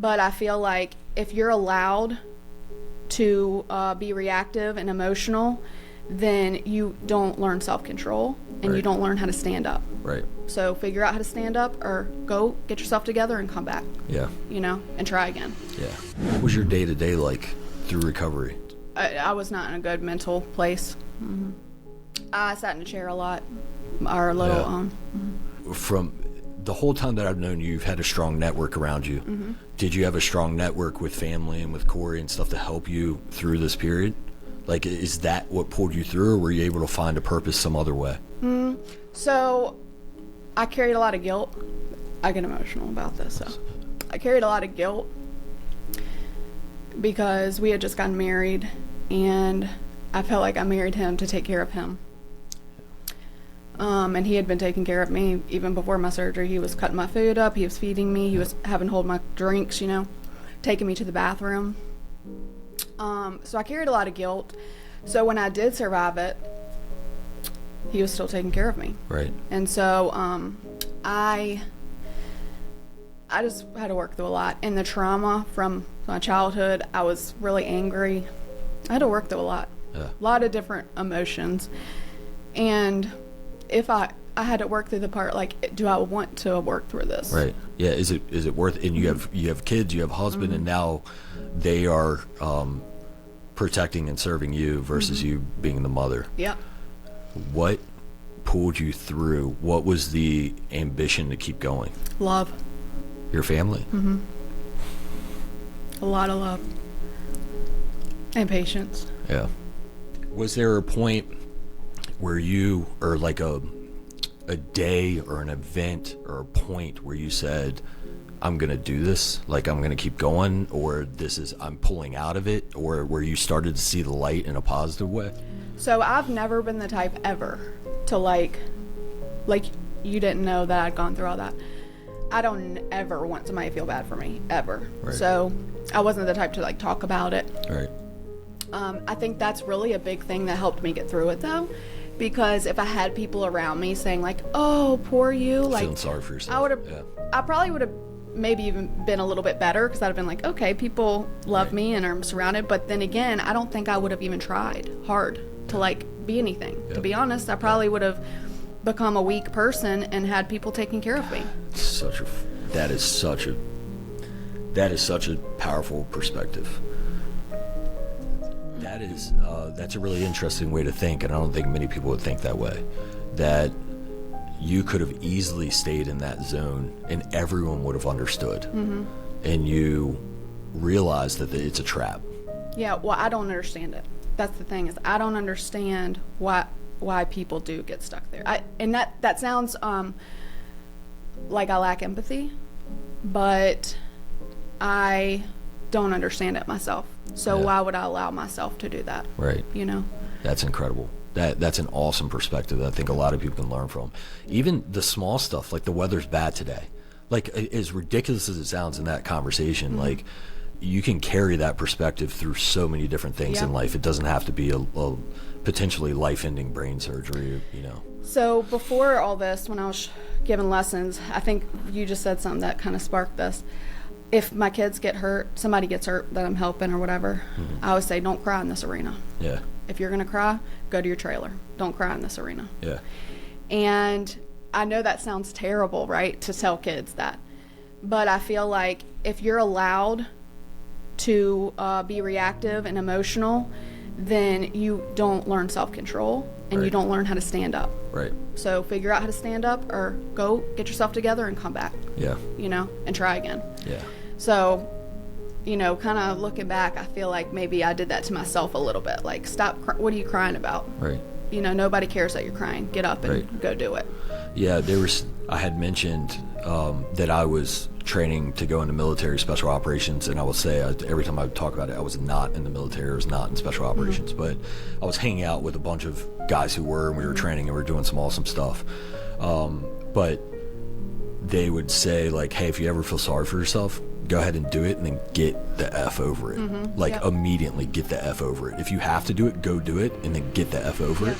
But I feel like if you're allowed to be reactive and emotional, then you don't learn self-control and you don't learn how to stand up. Right. So figure out how to stand up, or go get yourself together and come back. Yeah. You know, and try again. Yeah. What was your day-to-day like through recovery? I was not in a good mental place. I sat in a chair a lot. Or little, From the whole time that I've known you, you've had a strong network around you. Did you have a strong network with family and with Corey and stuff to help you through this period? Like, is that what pulled you through, or were you able to find a purpose some other way? So I carried a lot of guilt. I get emotional about this. So I carried a lot of guilt because we had just gotten married, and I felt like I married him to take care of him. And he had been taking care of me even before my surgery. He was cutting my food up, he was feeding me, he was having to hold my drinks, you know, taking me to the bathroom. So I carried a lot of guilt. So when I did survive it, he was still taking care of me. Right. And so I just had to work through a lot. And the trauma from my childhood, I was really angry. I had to work through a lot. Yeah. A lot of different emotions. And if I had to work through the part, like, do I want to work through this? Right. Yeah. Is it worth it? And you have kids, you have a husband, and now they are protecting and serving you versus you being the mother. Yeah. What pulled you through? What was the ambition to keep going? Love. Your family? A lot of love. And patience. Yeah. Was there a point where you, or like a day or an event or a point where you said, I'm going to do this, like I'm going to keep going, or I'm pulling out of it, or where you started to see the light in a positive way? So I've never been the type ever to like you didn't know that I'd gone through all that. I don't ever want somebody to feel bad for me, ever. Right. So I wasn't the type to like talk about it. Right. I think that's really a big thing that helped me get through it, though, because if I had people around me saying like, "Oh, poor you," like feeling sorry for yourself, I probably would have maybe even been a little bit better, because I'd have been like, okay, people love me and I'm surrounded. But then again, I don't think I would have even tried hard to like be anything. To be honest, I probably would have become a weak person and had people taking care of me. That is such a powerful perspective. That's a really interesting way to think, and I don't think many people would think that way. That you could have easily stayed in that zone and everyone would have understood. And you realize that it's a trap. Yeah, well, I don't understand it. That's the thing, is I don't understand why people do get stuck there. And that sounds like I lack empathy, but I don't understand it myself. So why would I allow myself to do that? Right. You know? That's incredible. That's an awesome perspective that I think a lot of people can learn from. Even the small stuff, like the weather's bad today. Like, as ridiculous as it sounds in that conversation, like, you can carry that perspective through so many different things in life. It doesn't have to be a potentially life-ending brain surgery, you know. So before all this, when I was giving lessons, I think you just said something that kind of sparked this. If my kids get hurt, somebody gets hurt that I'm helping or whatever, I always say, don't cry in this arena. Yeah. If you're going to cry, go to your trailer. Don't cry in this arena. Yeah. And I know that sounds terrible, right, to tell kids that. But I feel like if you're allowed to be reactive and emotional, then you don't learn self-control and you don't learn how to stand up. Right. So figure out how to stand up, or go get yourself together and come back. Yeah. You know, and try again. Yeah. So, you know, kind of looking back, I feel like maybe I did that to myself a little bit. Like, stop, what are you crying about? Right. You know, nobody cares that you're crying. Get up and go do it. Yeah, I had mentioned that I was training to go into military special operations, and I will say every time I talk about it, I was not in the military, I was not in special operations, but I was hanging out with a bunch of guys who were, and we were training and we were doing some awesome stuff. But they would say, like, hey, if you ever feel sorry for yourself, go ahead and do it, and then get the F over it. Immediately get the F over it. If you have to do it, go do it, and then get the F over it.